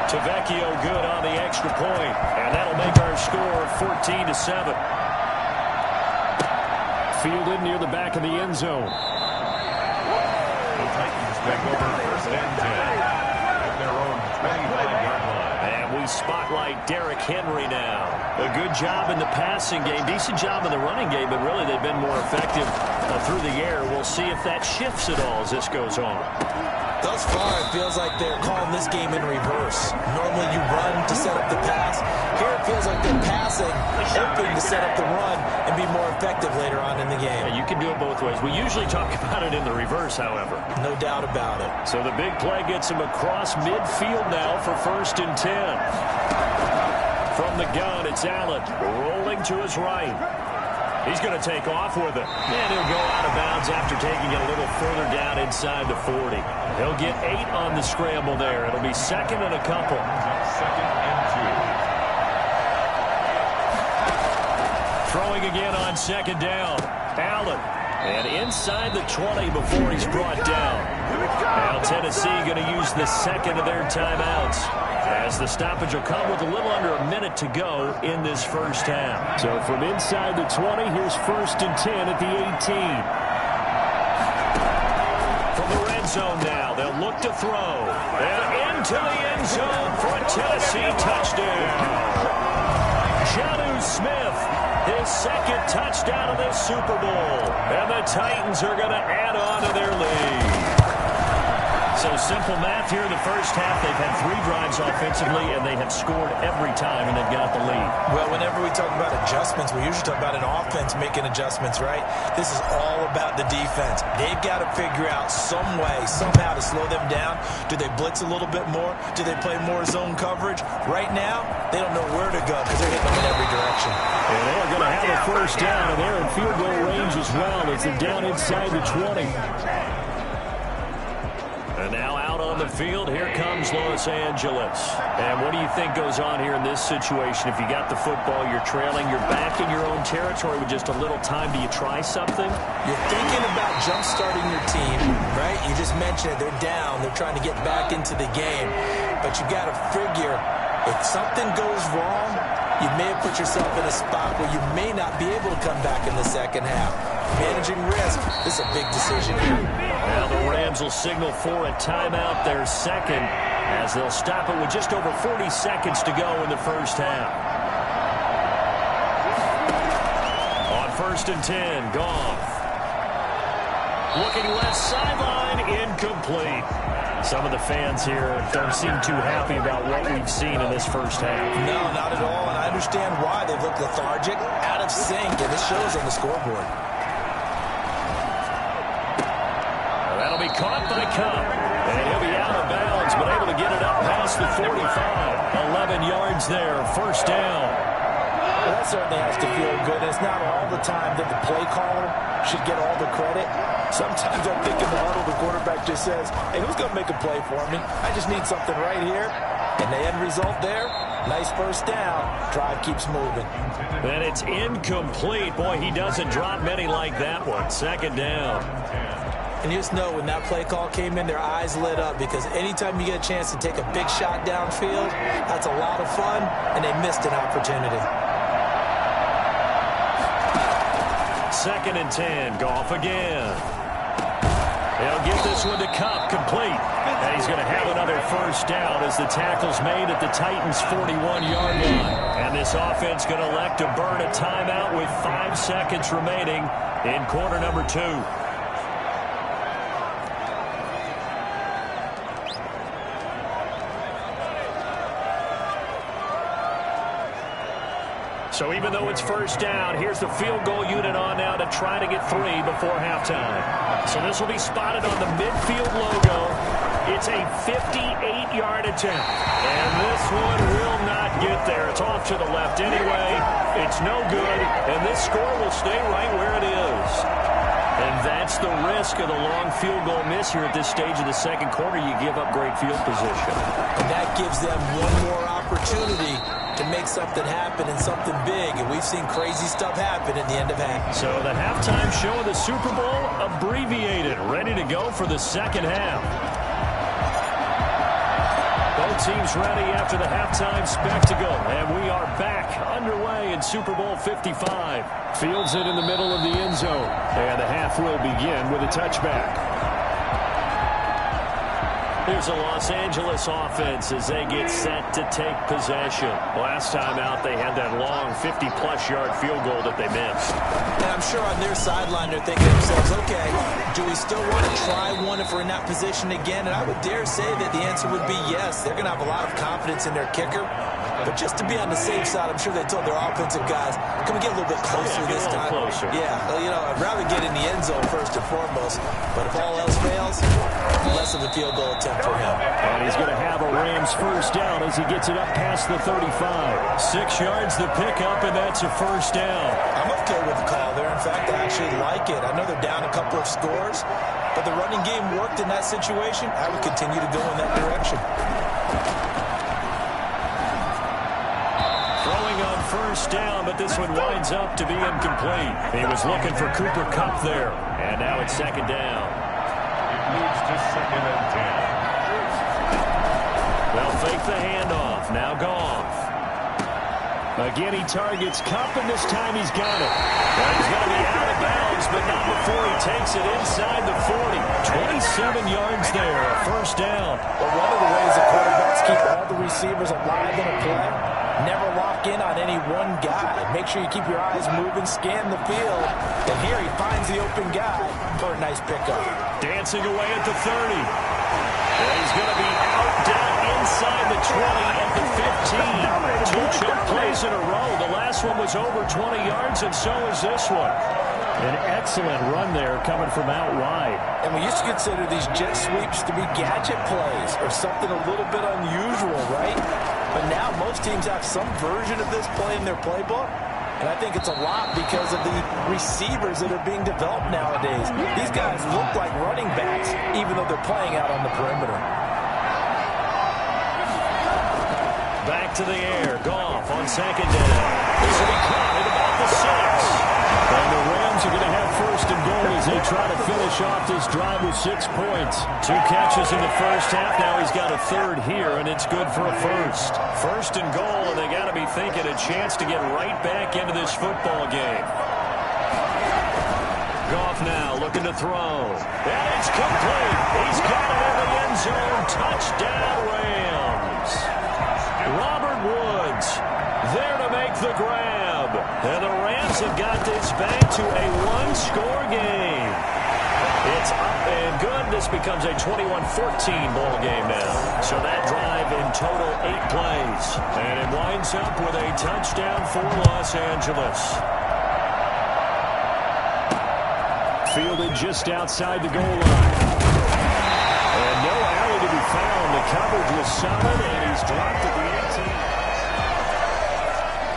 Speaker 1: Tavecchio good on the extra point, and that'll make our score 14-7. Fielded near the back of the end zone.
Speaker 3: take over 1st and 10 at their own 25-yard line.
Speaker 1: And we spotlight Derrick Henry now. A good job in the passing game, decent job in the running game, but really they've been more effective through the air. We'll see if that shifts at all as this goes on.
Speaker 2: Thus far, it feels like they're calling this game in reverse. Normally you run to set up the pass. Here it feels like they're passing, hoping to set up the run and be more effective later on in the game.
Speaker 1: Yeah, you can do it both ways. We usually talk about it in the reverse, however.
Speaker 2: No doubt about it.
Speaker 1: So the big play gets him across midfield now for 1st and 10. From the gun, it's Allen rolling to his right. He's going to take off with it. And he'll go out of bounds after taking it a little further down inside the 40. He'll get 8 on the scramble there. It'll be 2nd and a couple.
Speaker 3: 2nd and 2.
Speaker 1: Throwing again on 2nd down. Allen. And inside the 20 before he's brought down. Now Tennessee going to use the 2nd of their timeouts, as the stoppage will come with a little under a minute to go in this first half. So from inside the 20, here's 1st and 10 at the 18. From the red zone now, they'll look to throw. And into the end zone for a Tennessee touchdown. Jonnu Smith, his 2nd touchdown of this Super Bowl. And the Titans are going to add on to their lead. So simple math here in the first half. They've had 3 drives offensively, and they have scored every time, and they've got the lead.
Speaker 2: Well, whenever we talk about adjustments, we usually talk about an offense making adjustments, right? This is all about the defense. They've got to figure out some way, somehow to slow them down. Do they blitz a little bit more? Do they play more zone coverage? Right now, they don't know where to go because they're hitting them in every direction.
Speaker 1: And they're going to have a first down, and they're in field goal range as well as they're down inside the 20. And now out on the field, here comes Los Angeles. And what do you think goes on here in this situation? If you got the football, you're trailing, you're back in your own territory with just a little time. Do you try something?
Speaker 2: You're thinking about jump-starting your team, right? You just mentioned it. They're down. They're trying to get back into the game. But you got to figure, if something goes wrong, you may have put yourself in a spot where you may not be able to come back in the second half. Managing risk, this is a big decision here.
Speaker 1: Now the Rams will signal for a timeout, their 2nd, as they'll stop it with just over 40 seconds to go in the first half. On 1st and 10, Goff. Looking left sideline, incomplete. Some of the fans here don't seem too happy about what we've seen in this first half.
Speaker 2: No, not at all, and I understand why. They've looked lethargic, out of sync, and this shows on the scoreboard.
Speaker 1: That'll be caught by Cup, and he'll be out of bounds, but able to get it up past the 45. 11 yards there, first down.
Speaker 2: Well, that certainly has to feel good. It's not all the time that the play caller should get all the credit. Sometimes I think in the huddle, the quarterback just says, hey, who's going to make a play for me? I just need something right here. And the end result there, nice first down. Drive keeps moving.
Speaker 1: And it's incomplete. Boy, he doesn't drop many like that one. 2nd down.
Speaker 2: And you just know when that play call came in, their eyes lit up, because anytime you get a chance to take a big shot downfield, that's a lot of fun, and they missed an opportunity.
Speaker 1: 2nd and 10, Goff again. He'll get this one to Cup, complete. And he's going to have another first down as the tackle's made at the Titans' 41-yard line. And this offense going to elect to burn a timeout with 5 seconds remaining in quarter number 2. So even though it's first down, here's the field goal unit on now to try to get 3 before halftime. So this will be spotted on the midfield logo. It's a 58-yard attempt. And this one will not get there. It's off to the left anyway. It's no good. And this score will stay right where it is. And that's the risk of the long field goal miss here at this stage of the second quarter. You give up great field position.
Speaker 2: And that gives them one more opportunity to make something happen and something big. And we've seen crazy stuff happen at the end of half.
Speaker 1: So the halftime show of the Super Bowl abbreviated, ready to go for the second half. Both teams ready after the halftime spectacle. And we are back underway in Super Bowl 55. Fields it in the middle of the end zone. And the half will begin with a touchback. Here's a Los Angeles offense as they get set to take possession. Last time out, they had that long 50-plus yard field goal that they missed.
Speaker 4: And I'm sure on their sideline they're thinking to themselves, okay, do we still want to try one if we're in that position again? And I would dare say that the answer would be yes. They're going to have a lot of confidence in their kicker. But just to be on the safe side, I'm sure they told their offensive guys, can we get a little bit closer this time?
Speaker 1: Closer.
Speaker 4: Yeah, well, you know, I'd rather get in the end zone first and foremost. But if all else fails, less of a field goal attempt for him.
Speaker 1: And he's going to have a Rams first down as he gets it up past the 35. 6 yards the pickup, and that's a first down.
Speaker 4: I'm okay with the call there. In fact, I actually like it. I know they're down a couple of scores, but the running game worked in that situation. I would continue to go in that direction.
Speaker 1: Throwing on first down, but this one winds up to be incomplete. He was looking for Cooper Kupp there, and now it's second down.
Speaker 3: It moves to 2nd and 10.
Speaker 1: They'll fake the handoff. Now Goff. Again, he targets Kupp, and this time he's got it. And he's going to be out of bounds, but not before he takes it inside the 40. 27 yards there, a first down.
Speaker 4: Well, one of the ways the quarterbacks keep all the receivers alive in a play, never lock in on any one guy. Make sure you keep your eyes moving, scan the field. And here he finds the open guy for a nice pickup.
Speaker 1: Dancing away at the 30. And he's going to be out down inside the 20 at the 15. 2 choke plays in a row. The last one was over 20 yards, and so is this one. An excellent run there coming from out wide.
Speaker 4: And we used to consider these jet sweeps to be gadget plays or something a little bit unusual, right? But now most teams have some version of this play in their playbook. And I think it's a lot because of the receivers that are being developed nowadays. These guys look like running backs, even though they're playing out on the perimeter.
Speaker 1: Back to the air. Goff on second down. This will be caught at about the 6. And the Rams are going to have first and goal as they try to finish off this drive with 6 points. 2 catches in the first half. Now he's got a third here, and it's good for a first. First and goal, and they got to be thinking a chance to get right back into this football game. Goff now looking to throw. And it's complete. He's got it in the end zone. Touchdown, Rams. Robert Woods there to make the grab. And the Rams have got this back to a 1-score game. It's up and good. This becomes a 21-14 ball game now. So that drive in total 8 plays. And it winds up with a touchdown for Los Angeles. Fielded just outside the goal line. And no alley to be found. The coverage was solid, and he's dropped at the 18.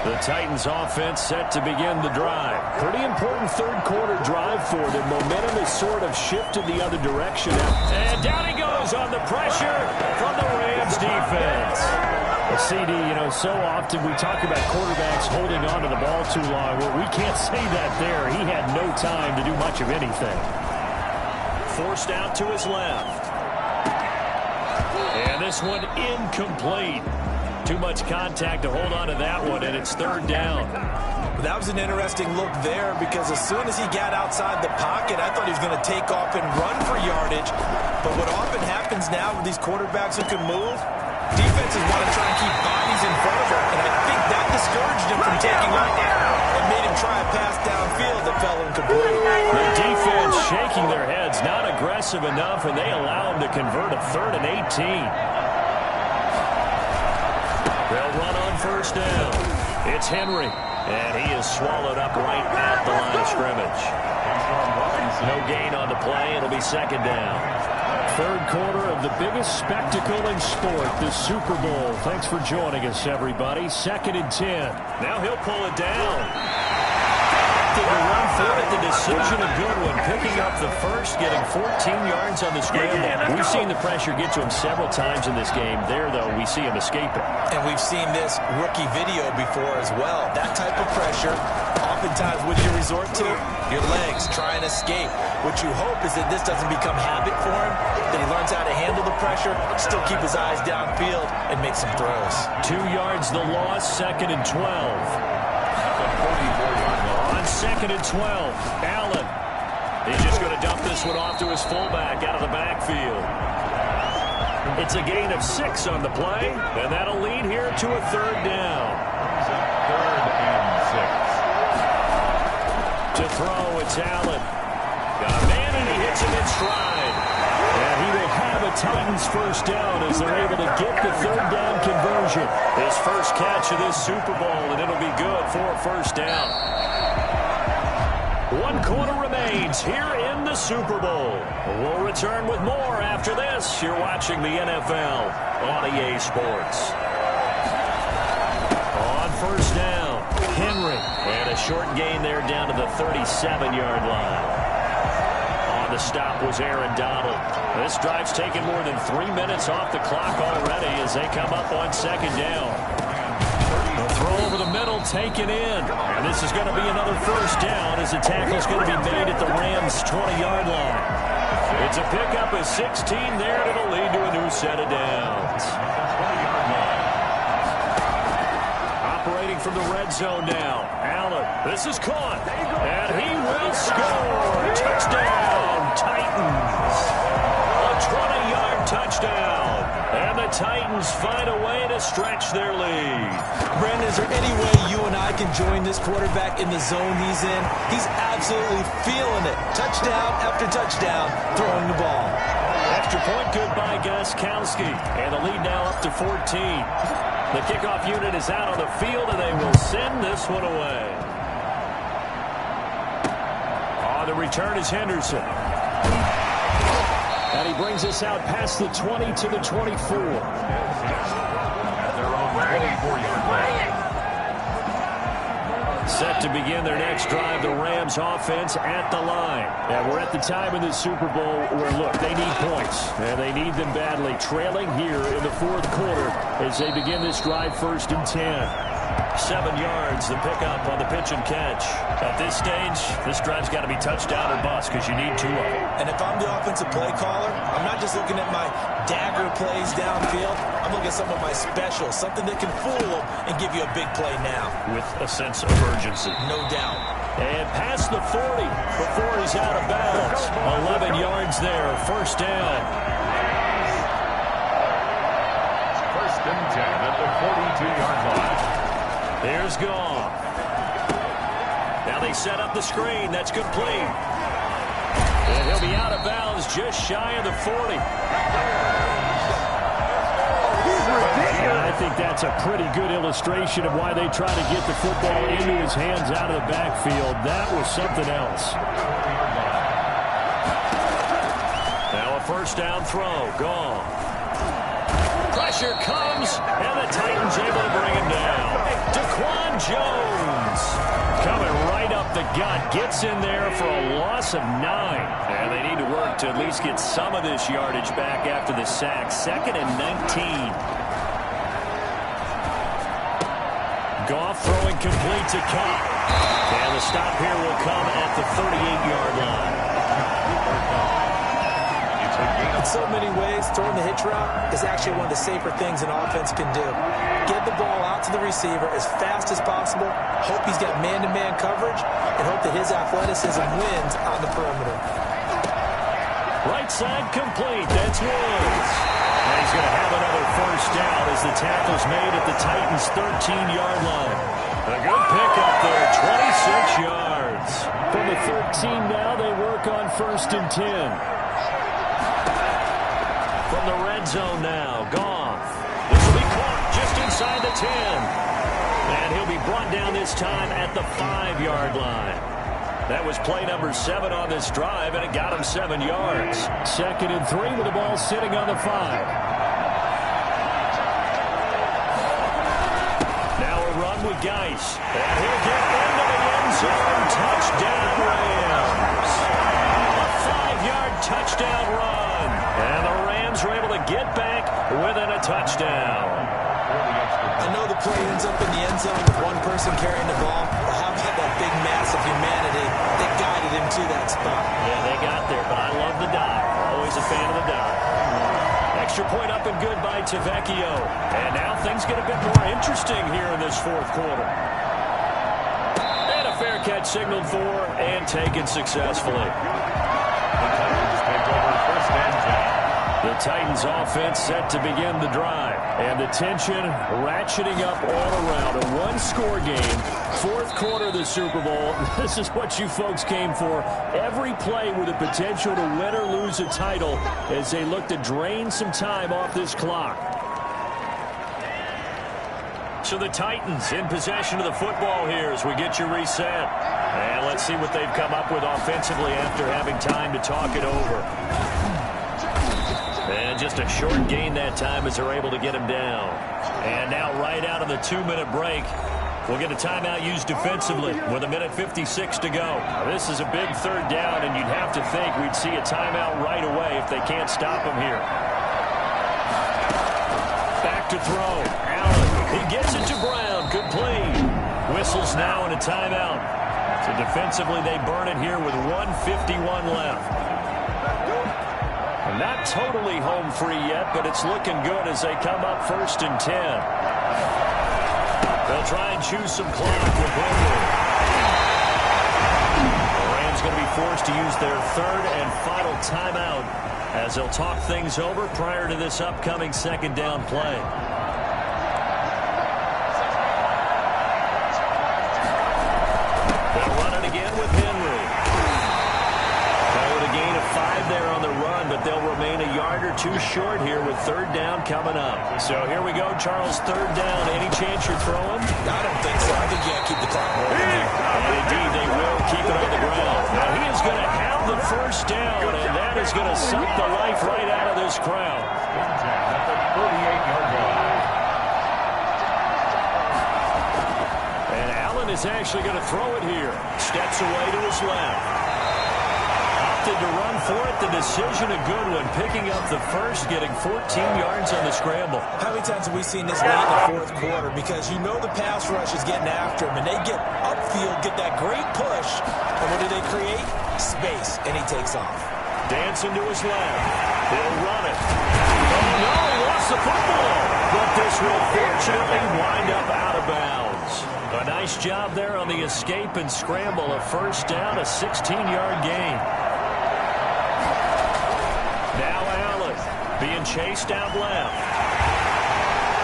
Speaker 1: The Titans offense set to begin the drive. Pretty important third-quarter drive for them. Momentum has sort of shifted the other direction. And down he goes on the pressure from the Rams defense. CD, you know, so often we talk about quarterbacks holding on to the ball too long. Well, we can't say that there. He had no time to do much of anything. Forced out to his left. And this one incomplete. Too much contact to hold on to that one, and it's third down.
Speaker 4: That was an interesting look there because as soon as he got outside the pocket, I thought he was going to take off and run for yardage. But what often happens now with these quarterbacks who can move, defenses want to try and keep bodies in front of them. And I think that discouraged him from taking off and made him try a pass downfield that fell incomplete.
Speaker 1: The defense shaking their heads, not aggressive enough, and they allow him to convert a 3rd and 18. They'll run on first down. It's Henry, and he is swallowed up right at the line of scrimmage. No gain on the play. It'll be second down. Third quarter of the biggest spectacle in sport, the Super Bowl. Thanks for joining us, everybody. 2nd and 10. Now he'll pull it down. To run for it, the decision a good one. Picking up the first, getting 14 yards on the scramble. We've seen the pressure get to him several times in this game. There, though, we see him escaping.
Speaker 4: And we've seen this rookie video before as well. That type of pressure, oftentimes what do you resort to? Your legs, try and escape. What you hope is that this doesn't become habit for him, that he learns how to handle the pressure, still keep his eyes downfield, and make some throws.
Speaker 1: 2 yards the loss, 2nd and 12. On 2nd and 12, Allen. He's just going to dump this one off to his fullback out of the backfield. It's a gain of 6 on the play, and that'll lead here to a 3rd down.
Speaker 3: Third and 6.
Speaker 1: To throw, it's Allen. Got a man, and he hits him in stride. And he will have a Titans first down as they're able to get the 3rd down conversion. His first catch of this Super Bowl, and it'll be good for a first down. 1 quarter remains here in the Super Bowl. We'll return with more after this. You're watching the NFL on EA Sports. On first down, Henry. And a short gain there down to the 37-yard line. On the stop was Aaron Donald. This drive's taken more than 3 minutes off the clock already as they come up on 2nd down. The throw over the middle taken in. And this is going to be another first down as the tackle's going to be made at the Rams' 20-yard line. It's a pickup of 16 there, and it'll lead to a new set of downs. Operating from the red zone now. Allen, this is caught. And he will score. Touchdown, Titans. A 20-yard touchdown. And the Titans find a way to stretch their lead.
Speaker 4: Brandon, is there any way you and I can join this quarterback in the zone he's in? He's absolutely feeling it. Touchdown after touchdown, throwing the ball.
Speaker 1: Extra point good by Gostkowski. And the lead now up to 14. The kickoff unit is out on the field, and they will send this one away. On the return is Henderson. And he brings us out past the 20 to the 24.
Speaker 3: At their own 24-yard line.
Speaker 1: Set to begin their next drive, the Rams offense at the line. And we're at the time in the Super Bowl where, look, they need points. And they need them badly, trailing here in the 4th quarter as they begin this drive 1st and 10. 7 yards, the pickup on the pitch and catch. At this stage, this drive's got to be touchdown or bust because you need 2 of them.
Speaker 4: And if I'm the offensive play caller, I'm not just looking at my dagger plays downfield. I'm looking at some of my specials, something that can fool them and give you a big play now.
Speaker 1: With a sense of urgency.
Speaker 4: No doubt.
Speaker 1: And past the 40 before he's out of bounds. 11 yards there, first down.
Speaker 3: First and 10 at the 42-yard line.
Speaker 1: Here's Goff. Now they set up the screen. That's complete. And he'll be out of bounds just shy of the 40. And I think that's a pretty good illustration of why they try to get the football into his hands out of the backfield. That was something else. Now a first down throw. Goff. Pressure comes, and the Titans able to bring him down. Daquan Jones coming right up the gut, gets in there for a loss of 9. And they need to work to at least get some of this yardage back after the sack. 2nd and 19. Goff throwing complete to Cup. And the stop here will come at the 38-yard line.
Speaker 4: In so many ways, throwing the hitch route is actually one of the safer things an offense can do. Get the ball out to the receiver as fast as possible, hope he's got man-to-man coverage, and hope that his athleticism wins on the perimeter.
Speaker 1: Right side complete. That's Woods. And he's going to have another first down as the tackle's made at the Titans' 13-yard line. A good pickup there, 26 yards. From the 13 now, they work on 1st and 10. From the red zone now, Goff. This will be caught just inside the 10. And he'll be brought down this time at the 5-yard line. That was play number 7 on this drive, and it got him 7 yards. 2nd and 3 with the ball sitting on the 5. Now a run with Geis. And he'll get into the end zone. Touchdown, Rams. A 5-yard touchdown run. And the Rams are able to get back within a touchdown.
Speaker 4: I know the play ends up in the end zone with one person carrying the ball, but how about that big mass of humanity that guided him to that spot?
Speaker 1: Yeah, they got there, but I love the dive. Always a fan of the dive. Extra point up and good by Tavecchio. And now things get a bit more interesting here in this 4th quarter. And a fair catch signaled for and taken successfully.
Speaker 3: The Titans take over 1st and 10.
Speaker 1: The Titans offense set to begin the drive. And the tension ratcheting up all around. A one-score game. Fourth quarter of the Super Bowl. This is what you folks came for. Every play with the potential to win or lose a title as they look to drain some time off this clock. So the Titans in possession of the football here as we get you reset. And let's see what they've come up with offensively after having time to talk it over. And just a short gain that time as they're able to get him down. And now right out of the 2-minute break, we'll get a timeout used defensively with 1:56 to go. Now, this is a big third down, and you'd have to think we'd see a timeout right away if they can't stop him here. Back to throw. Allen, he gets it to Brown. Complete. Whistles now and a timeout. So defensively, they burn it here with 1:51 left. Not totally home free yet, but it's looking good as they come up 1st and 10. They'll try and choose some clock with Henry. The Rams going to be forced to use their third and final timeout as they'll talk things over prior to this upcoming 2nd down play. They'll run it again with Henry. With a gain of 5 there on the run, but they'll remain a yard or 2 short here with 3rd down coming up. So here we go, Charles, 3rd down. Any chance you're throwing?
Speaker 4: I don't think so. I think you got to keep the clock moving there.
Speaker 1: And indeed, they will keep it on the ground. Now he is going to have the 1st down, and that is going to suck the life right out of this crowd. And Allen is actually going to throw it here. Steps away to his left. To run for it, the decision a good one, picking up the 1st, getting 14 yards on the scramble.
Speaker 4: How many times have we seen this late in the 4th quarter? Because you know the pass rush is getting after him, and they get upfield, get that great push, and what do they create? Space, and he takes off.
Speaker 1: Dancing to his left. He'll run it. Oh, no, he lost the football. But this will fortunately wind up out of bounds. A nice job there on the escape and scramble. A 1st down, a 16-yard gain. Now Allen being chased out left.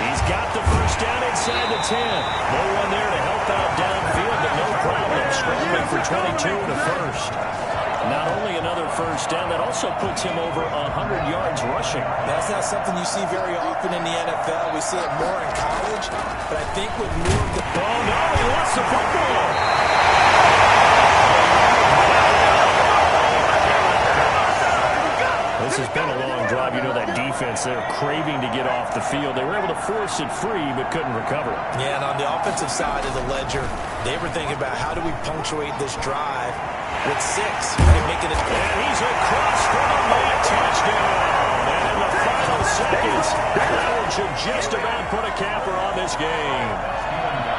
Speaker 1: He's got the 1st down inside the 10. No one there to help out downfield, but no problem. Scrambling for 22 and a 1st. Not only another 1st down, that also puts him over 100 yards rushing.
Speaker 4: That's not something you see very often in the NFL. We see it more in college, but I think with more of the...
Speaker 1: Oh, no, he lost the football. This has been a long drive. You know that defense, they're craving to get off the field. They were able to force it free, but couldn't recover.
Speaker 4: Yeah, and on the offensive side of the ledger, they were thinking about how do we punctuate this drive with 6 and making it.
Speaker 1: And he's across for the late touchdown. And in the final seconds, that should just about put a capper on this game.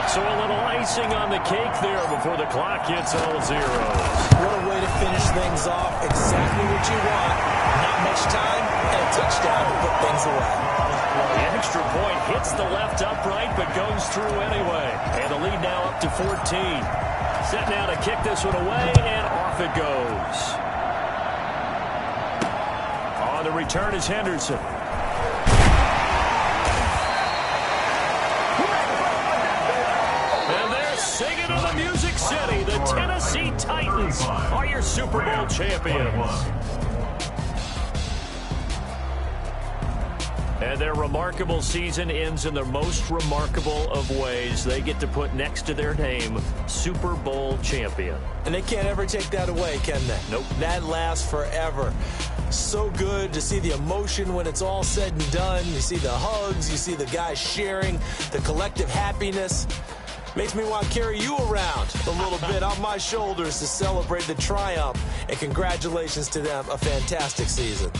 Speaker 1: So a little icing on the cake there before the clock hits all zeros.
Speaker 4: What a way to finish things off. Exactly what you want. Not much time and a touchdown to put things away.
Speaker 1: The extra point hits the left upright but goes through anyway. And the lead now up to 14. Set now to kick this one away, and off it goes. On the return is Henderson. Singing to the Music City, the Tennessee Titans are your Super Bowl champions. And their remarkable season ends in the most remarkable of ways. They get to put next to their name, Super Bowl champion.
Speaker 4: And they can't ever take that away, can they?
Speaker 1: Nope.
Speaker 4: That lasts forever. So good to see the emotion when it's all said and done. You see the hugs, you see the guys sharing, the collective happiness. Makes me want to carry you around a little bit on my shoulders to celebrate the triumph. And congratulations to them, a fantastic season.